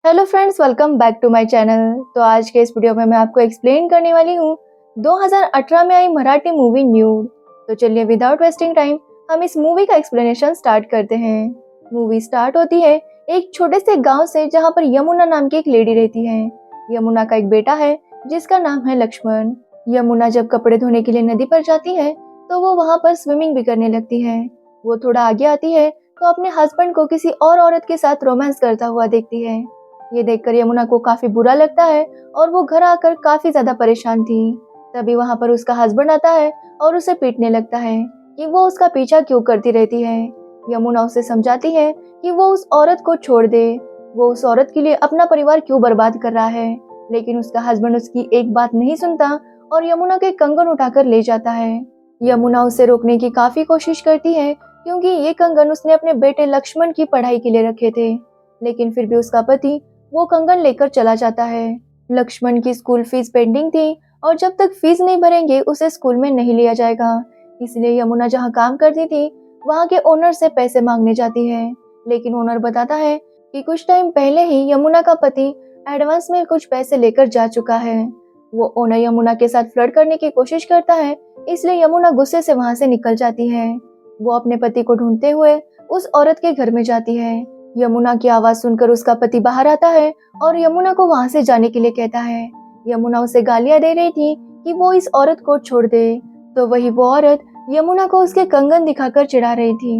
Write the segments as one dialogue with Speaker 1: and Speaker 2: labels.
Speaker 1: Hello friends, welcome back to my channel. तो आज के इस वीडियो में मैं आपको एक्सप्लेन करने वाली हूँ 2018 में आई मराठी मूवी न्यूड। तो चलिए विदाउट वेस्टिंग टाइम हम इस मूवी का एक्सप्लेनेशन स्टार्ट करते हैं। मूवी स्टार्ट होती है एक छोटे से गांव से, जहां पर यमुना नाम की एक लेडी रहती है। यमुना का एक बेटा है जिसका नाम है लक्ष्मण। यमुना जब कपड़े धोने के लिए नदी पर जाती है तो वो वहां पर स्विमिंग भी करने लगती है। वो थोड़ा आगे आती है तो अपने हस्बैंड को किसी और औरत के साथ रोमांस करता हुआ देखती है। ये देखकर यमुना को काफी बुरा लगता है और वो घर आकर काफी ज्यादा परेशान थी। तभी वहां पर उसका हस्बैंड आता है और उसे पीटने लगता है कि वो उसका पीछा क्यों करती रहती है। यमुना उसे समझाती है कि वो उस औरत को छोड़ दे, वो उस औरत के लिए अपना परिवार क्यों बर्बाद कर रहा है। लेकिन उसका हस्बैंड उसकी एक बात नहीं सुनता और यमुना के कंगन उठाकर ले जाता है। यमुना उसे रोकने की काफी कोशिश करती है क्योंकि ये कंगन उसने अपने बेटे लक्ष्मण की पढ़ाई के लिए रखे थे। लेकिन फिर भी उसका पति वो कंगन लेकर चला जाता है। लक्ष्मण की स्कूल फीस पेंडिंग थी और जब तक फीस नहीं भरेंगे उसे स्कूल में नहीं लिया जाएगा। इसलिए यमुना जहाँ काम करती थी वहाँ के ओनर से पैसे मांगने जाती है। लेकिन ओनर बताता है कि कुछ टाइम पहले ही यमुना का पति एडवांस में कुछ पैसे लेकर जा चुका है। वो ओनर यमुना के साथ फ्लर्ट करने की कोशिश करता है, इसलिए यमुना गुस्से से वहां से निकल जाती है। वो अपने पति को ढूंढते हुए उस औरत के घर में जाती है। यमुना की आवाज सुनकर उसका पति बाहर आता है और यमुना को वहां से जाने के लिए कहता है। यमुना उसे गालियां दे रही थी कि वो इस औरत को छोड़ दे, तो वही वो औरत यमुना को उसके कंगन दिखाकर चिढ़ा रही थी।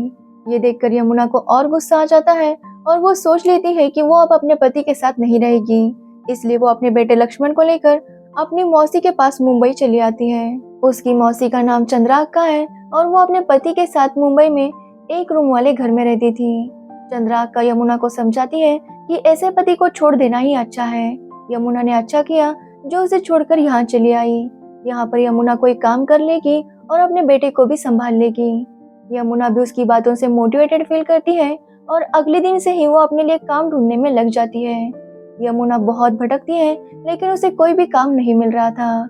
Speaker 1: ये देखकर यमुना को और गुस्सा आ जाता है और वो सोच लेती है कि वो अब अपने पति के साथ नहीं रहेगी। इसलिए वो अपने बेटे लक्ष्मण को लेकर अपनी मौसी के पास मुंबई चली आती है। उसकी मौसी का नाम चंद्रा अक्का है और वो अपने पति के साथ मुंबई में एक रूम वाले घर में रहती थी। चंद्रा अक्का यमुना को समझाती है कि ऐसे पति को छोड़ देना ही अच्छा है। यमुना ने अच्छा किया जो उसे छोड़कर यहाँ चली आई। यहाँ पर यमुना कोई काम कर लेगी और अपने बेटे को भी संभाल लेगी। यमुना भी उसकी बातों से मोटिवेटेड फील करती है और अगले दिन से ही वो अपने लिए काम ढूंढने में लग जाती है। यमुना बहुत भटकती है लेकिन उसे कोई भी काम नहीं मिल रहा था।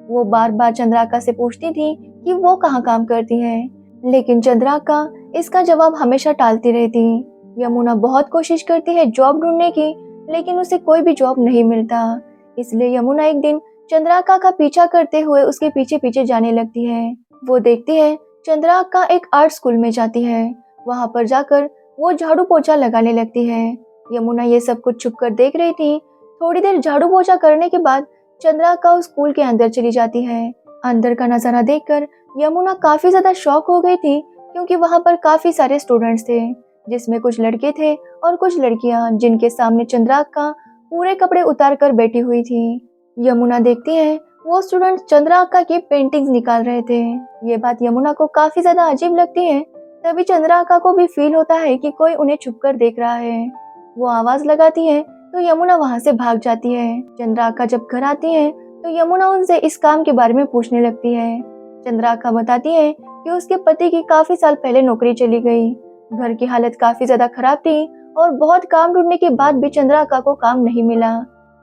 Speaker 1: वो बार बार चंद्राका से पूछती थी कि वो कहाँ काम करती है, लेकिन चंद्राका इसका जवाब हमेशा टालती रहती। यमुना बहुत कोशिश करती है जॉब ढूंढने की, लेकिन उसे कोई भी जॉब नहीं मिलता। इसलिए यमुना एक दिन चंद्राका का पीछा करते हुए उसके पीछे पीछे जाने लगती है। वो देखती है चंद्राका एक आर्ट स्कूल में जाती है। वहां पर जाकर वो झाड़ू पोछा लगाने लगती है। यमुना ये सब कुछ छुप कर देख रही थी। थोड़ी देर झाड़ू पोछा करने के बाद चंद्राका उस स्कूल के अंदर चली जाती है। अंदर का नजारा देखकर यमुना काफी ज्यादा शॉक हो गई थी क्योंकि वहां पर काफी सारे स्टूडेंट्स थे, जिसमें कुछ लड़के थे और कुछ लड़कियां, जिनके सामने चंद्राका पूरे कपड़े उतार कर बैठी हुई थी। यमुना देखती है वो स्टूडेंट चंद्राका की पेंटिंग्स निकाल रहे थे। ये बात यमुना को काफी ज्यादा अजीब लगती है। तभी चंद्राका को भी फील होता है कि कोई उन्हें छुपकर देख रहा है। वो आवाज लगाती है तो यमुना वहां से भाग जाती है। चंद्राका जब घर आती है तो यमुना उनसे इस काम के बारे में पूछने लगती है। चंद्राका बताती है कि उसके पति की काफी साल पहले नौकरी चली गई। घर की हालत काफी ज्यादा खराब थी और बहुत काम ढूंढने के बाद भी चंद्राका को काम नहीं मिला।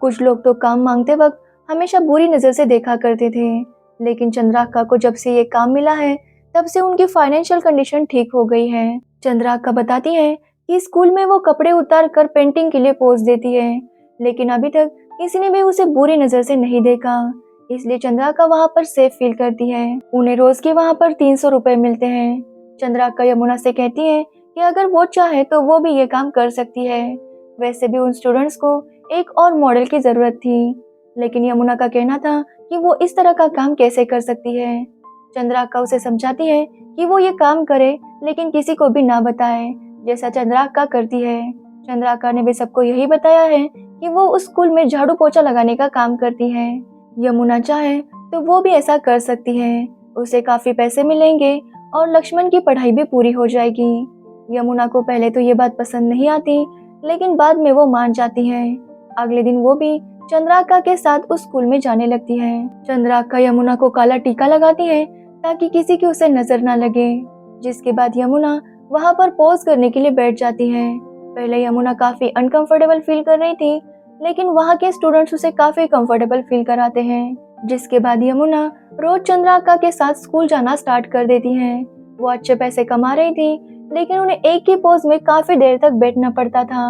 Speaker 1: कुछ लोग तो काम मांगते वक्त हमेशा बुरी नजर से देखा करते थे, लेकिन चंद्राका को जब से ये काम मिला है तब से उनकी फाइनेंशियल कंडीशन ठीक हो गई है। चंद्राका बताती है कि स्कूल में वो कपड़े उतार कर पेंटिंग के लिए पोज देती है, लेकिन अभी तक किसी ने भी उसे बुरी नजर से नहीं देखा। इसलिए चंद्राका वहाँ पर सेफ फील करती है। उन्हें रोज के वहाँ पर 300 रुपए मिलते हैं। चंद्राका यमुना से कहती है कि अगर वो चाहे तो वो भी ये काम कर सकती है। वैसे भी उन स्टूडेंट्स को एक और मॉडल की जरूरत थी, लेकिन यमुना का कहना था कि वो इस तरह का काम कैसे कर सकती है। चंद्राका उसे समझाती है कि वो ये काम करे लेकिन किसी को भी ना बताए, जैसा चंद्राका करती है। चंद्राका ने भी सबको यही बताया है कि वो उस स्कूल में झाड़ू पोछा लगाने का काम करती है। यमुना चाहे तो वो भी ऐसा कर सकती है। उसे काफी पैसे मिलेंगे और लक्ष्मण की पढ़ाई भी पूरी हो जाएगी। यमुना को पहले तो ये बात पसंद नहीं आती, लेकिन बाद में वो मान जाती है। अगले दिन वो भी चंद्राका के साथ उस स्कूल में जाने लगती है। चंद्राका यमुना को काला टीका लगाती है ताकि किसी की उसे नजर ना लगे। जिसके बाद यमुना वहाँ पर पॉज करने के लिए बैठ जाती है। पहले यमुना काफी अनकंफर्टेबल फील कर रही थी, लेकिन वहाँ के स्टूडेंट्स उसे काफी कंफर्टेबल फील कराते हैं। जिसके बाद यमुना रोज चंद्राका के साथ स्कूल जाना स्टार्ट कर देती हैं। वो अच्छे पैसे कमा रही थी, लेकिन उन्हें एक ही पोज में काफी देर तक बैठना पड़ता था।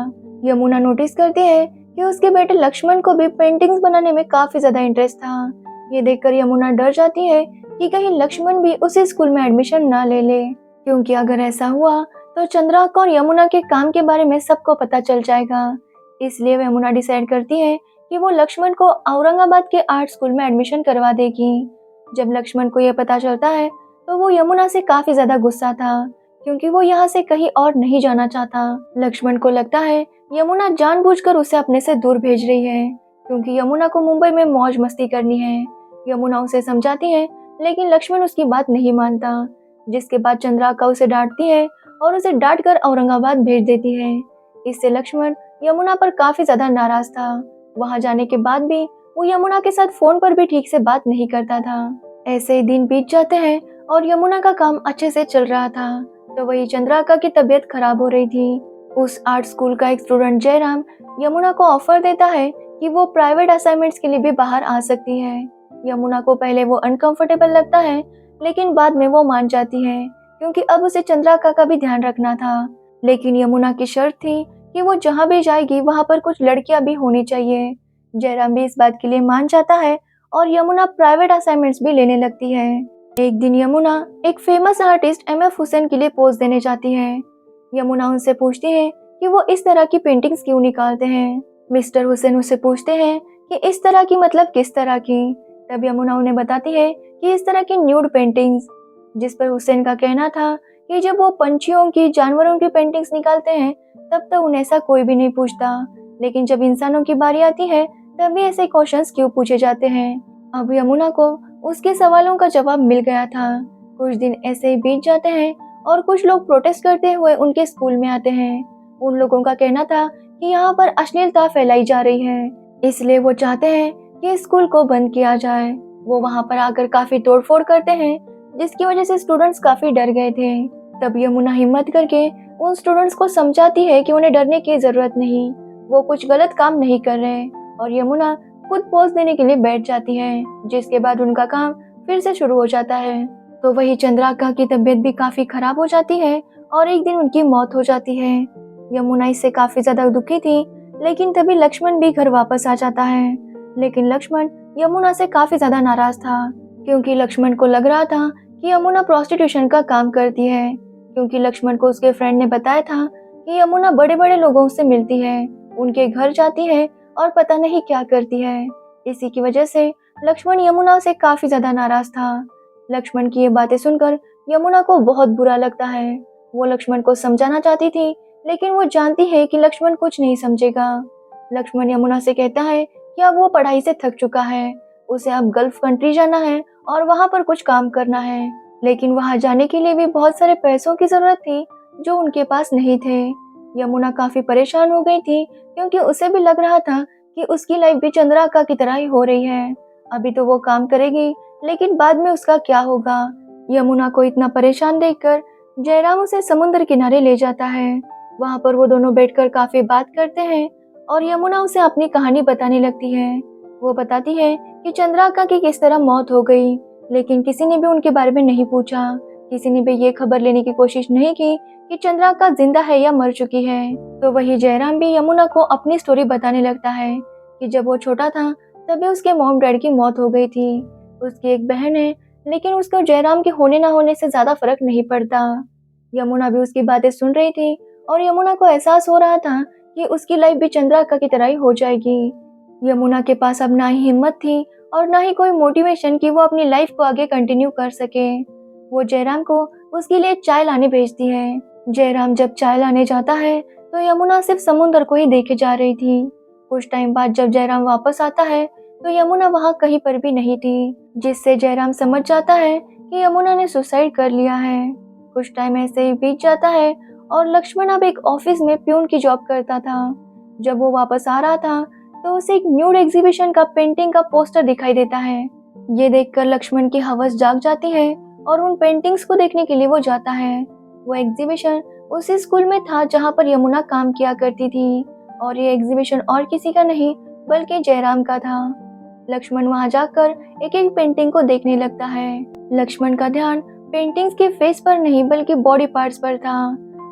Speaker 1: यमुना नोटिस करती है कि उसके बेटे लक्ष्मण को भी पेंटिंग्स बनाने में काफी ज्यादा इंटरेस्ट था। ये देखकर यमुना डर जाती है कि कहीं लक्ष्मण भी उसी स्कूल में एडमिशन ना ले ले, क्योंकि अगर ऐसा हुआ तो चंद्राका और यमुना के काम के बारे में सबको पता चल जाएगा। इसलिए यमुना डिसाइड करती है कि वो लक्ष्मण को औरंगाबाद के आर्ट स्कूल में एडमिशन करवा देगी। जब लक्ष्मण को यह पता चलता है तो वो यमुना से काफी ज्यादा गुस्सा था, क्योंकि वो यहाँ से कहीं और नहीं जाना चाहता। लक्ष्मण को लगता है यमुना जानबूझकर उसे अपने से दूर भेज रही है, क्योंकि यमुना को मुंबई में मौज मस्ती करनी है। यमुना उसे समझाती है, लेकिन लक्ष्मण उसकी बात नहीं मानता, जिसके बाद चंद्राका उसे डांटती है और उसे डांट कर औरंगाबाद भेज देती है। इससे लक्ष्मण यमुना पर काफी ज्यादा नाराज था। वहां जाने के बाद भी वो यमुना के साथ फोन पर भी ठीक से बात नहीं करता था। ऐसे ही दिन बीत जाते हैं और यमुना का काम अच्छे से चल रहा था, तो वही चंद्राका की तबीयत खराब हो रही थी। उस आर्ट स्कूल का एक स्टूडेंट जयराम यमुना को ऑफर देता है कि वो प्राइवेट असाइनमेंट्स के लिए भी बाहर आ सकती है। यमुना को पहले वो अनकंफर्टेबल लगता है, लेकिन बाद में वो मान जाती है, क्योंकि अब उसे चंद्राका का भी ध्यान रखना था। लेकिन यमुना की शर्त थी कि वो जहाँ भी जाएगी वहाँ पर कुछ लड़कियां भी होनी चाहिए। जयराम भी इस बात के लिए मान जाता है और यमुना प्राइवेट असाइनमेंट्स भी लेने लगती है। एक दिन यमुना एक फेमस आर्टिस्ट एम.एफ. हुसैन के लिए पोज देने जाती है। यमुना उनसे पूछती है कि वो इस तरह की पेंटिंग्स क्यों निकालते हैं। मिस्टर हुसैन उससे पूछते हैं कि इस तरह की मतलब किस तरह की। तब यमुना उन्हें बताती है कि इस तरह की न्यूड पेंटिंग्स, जिस पर हुसैन का कहना था कि जब वो पंछियों की, जानवरों की पेंटिंग्स निकालते हैं तब तो उन्हें ऐसा कोई भी नहीं पूछता, लेकिन जब इंसानों की बारी आती है तब भी ऐसे क्वेश्चंस क्यों पूछे जाते हैं। अब यमुना को उसके सवालों का जवाब मिल गया था। कुछ दिन ऐसे ही बीत जाते हैं और कुछ लोग प्रोटेस्ट करते हुए उनके स्कूल में आते हैं। उन लोगों का कहना था कि यहाँ पर अश्लीलता फैलाई जा रही है, इसलिए वो चाहते हैं कि स्कूल को बंद किया जाए। वो वहाँ पर आकर काफी तोड़फोड़ करते हैं, जिसकी वजह से स्टूडेंट्स काफी डर गए थे। तब यमुना हिम्मत करके उन स्टूडेंट्स को समझाती है कि उन्हें डरने की जरूरत नहीं, वो कुछ गलत काम नहीं कर रहे, और यमुना खुद पोज देने के लिए बैठ जाती है, जिसके बाद उनका काम फिर से शुरू हो जाता है। तो वही चंद्राका की तबीयत भी काफी खराब हो जाती है और एक दिन उनकी मौत हो जाती है। यमुना इससे काफी ज्यादा दुखी थी, लेकिन तभी लक्ष्मण भी घर वापस आ जाता है। लेकिन लक्ष्मण यमुना से काफी ज्यादा नाराज था, क्योंकि लक्ष्मण को लग रहा था कि यमुना प्रोस्टिट्यूशन का काम करती है, क्योंकि लक्ष्मण को उसके फ्रेंड ने बताया था कि यमुना बड़े बड़े लोगों से मिलती है, उनके घर जाती है और पता नहीं क्या करती है। इसी की वजह से लक्ष्मण यमुना से काफी ज्यादा नाराज था। लक्ष्मण की ये बातें सुनकर यमुना को बहुत बुरा लगता है। वो लक्ष्मण को समझाना चाहती थी, लेकिन वो जानती है कि लक्ष्मण कुछ नहीं समझेगा। लक्ष्मण यमुना से कहता है कि अब वो पढ़ाई से थक चुका है, उसे अब गल्फ कंट्री जाना है और वहाँ पर कुछ काम करना है। लेकिन वहाँ जाने के लिए भी बहुत सारे पैसों की जरूरत थी, जो उनके पास नहीं थे। यमुना काफी परेशान हो गई थी, क्योंकि उसे भी लग रहा था कि उसकी लाइफ भी चंद्राका की तरह ही हो रही है। अभी तो वो काम करेगी, लेकिन बाद में उसका क्या होगा। यमुना को इतना परेशान देखकर जयराम उसे समुद्र किनारे ले जाता है। वहाँ पर वो दोनों बैठकर काफी बात करते हैं और यमुना उसे अपनी कहानी बताने लगती है। वो बताती है कि चंद्राका की किस तरह मौत हो गई, लेकिन किसी ने भी उनके बारे में नहीं पूछा। किसी ने भी ये खबर लेने की कोशिश नहीं की कि चंद्राका जिंदा है या मर चुकी है। तो वही जयराम भी यमुना को अपनी स्टोरी बताने लगता है कि जब वो छोटा था तभी उसके मॉम डैड की मौत हो गई थी। उसकी एक बहन है, लेकिन उसको जयराम के होने ना होने से ज्यादा फर्क नहीं पड़ता। यमुना भी उसकी बातें सुन रही थी और यमुना को एहसास हो रहा था कि उसकी लाइफ भी चंद्राका की तरह ही हो जाएगी। यमुना के पास अब ना ही हिम्मत थी और ना ही कोई मोटिवेशन कि वो अपनी लाइफ को आगे कंटिन्यू कर सके। वो जयराम को उसके लिए चाय लाने भेजती है। जयराम जब चाय लाने जाता है तो यमुना सिर्फ समुद्र को ही देखे जा रही थी। कुछ टाइम बाद जब जयराम वापस आता है तो यमुना वहाँ कहीं पर भी नहीं थी, जिससे जयराम समझ जाता है कि यमुना ने सुसाइड कर लिया है। कुछ टाइम ऐसे ही बीत जाता है और लक्ष्मण अब एक ऑफिस में प्यून की जॉब करता था। जब वो वापस आ रहा था तो उसे एक न्यूड एग्जीबिशन का पेंटिंग का पोस्टर दिखाई देता है। ये देखकर लक्ष्मण की हवस जाग जाती है और उन पेंटिंग्स को देखने के लिए वो जाता है। वो एग्जीबिशन उसी स्कूल में था जहाँ पर यमुना काम किया करती थी, और ये एग्जीबिशन और किसी का नहीं बल्कि जयराम का था। लक्ष्मण वहाँ जाकर एक एक पेंटिंग को देखने लगता है। लक्ष्मण का ध्यान पेंटिंग्स के फेस पर नहीं बल्कि बॉडी पार्ट्स पर था।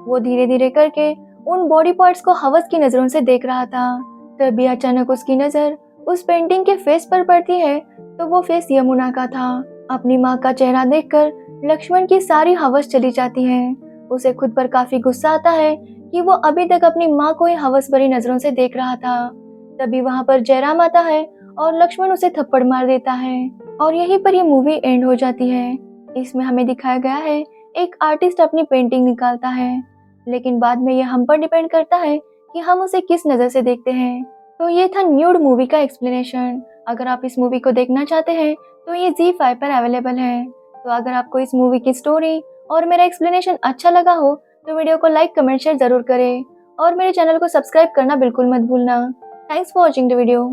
Speaker 1: वो धीरे धीरे करके उन बॉडी पार्ट्स को हवस की नजरों से देख रहा था, तभी अचानक उसकी नजर उस पेंटिंग के फेस पर पड़ती है, तो वो फेस यमुना का था। अपनी माँ का चेहरा देखकर लक्ष्मण की सारी हवस चली जाती है। उसे खुद पर काफी गुस्सा आता है कि वो अभी तक अपनी माँ को ही हवस भरी नजरों से देख रहा था। तभी वहां पर जयराम आता है और लक्ष्मण उसे थप्पड़ मार देता है और यहीं पर ये मूवी एंड हो जाती है। इसमें हमें दिखाया गया है एक आर्टिस्ट अपनी पेंटिंग निकालता है, लेकिन बाद में ये हम पर डिपेंड करता है कि हम उसे किस नज़र से देखते हैं। तो ये था न्यूड मूवी का एक्सप्लेनेशन। अगर आप इस मूवी को देखना चाहते हैं तो ये ZEE5 पर अवेलेबल है। तो अगर आपको इस मूवी की स्टोरी और मेरा एक्सप्लेनेशन अच्छा लगा हो तो वीडियो को लाइक कमेंट शेयर जरूर करें और मेरे चैनल को सब्सक्राइब करना बिल्कुल मत भूलना। Thanks for watching the video.